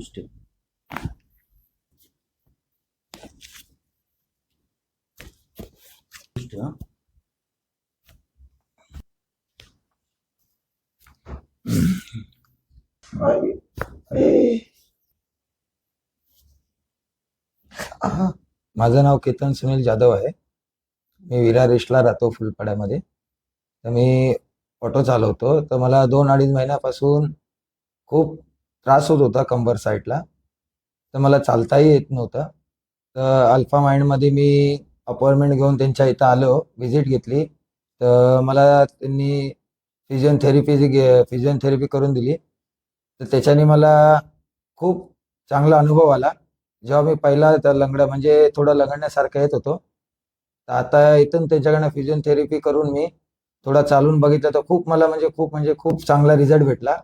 चालूच ठेव. ठेव. माझं नाव केतन सुनील जाधव आहे. मी विरार ईस्टला राहतो फुलपाड्यामध्ये. तर मी ऑटो चालवतो. तर मला 2-2.5 महिन्यापासून खूप त्रास होत होता कंबर साईडला. तर मला चालताही येत नव्हतं. तर अल्फा माइंडमध्ये मी अपॉइंटमेंट घेऊन त्यांच्या इथं आलो, व्हिजिट घेतली. तर मला त्यांनी फिजिओथेरपी करून दिली. तर त्याच्याने मला खूप चांगला अनुभव आला. जेव्हा मी पहिला त्या म्हणजे थोडं लंगडण्यासारखं येत होतो. तर आता इथून त्यांच्याकडनं फिजिओथेरपी करून मी थोडा चालून बघितलं तर खूप मला खूप चांगला रिझल्ट भेटला.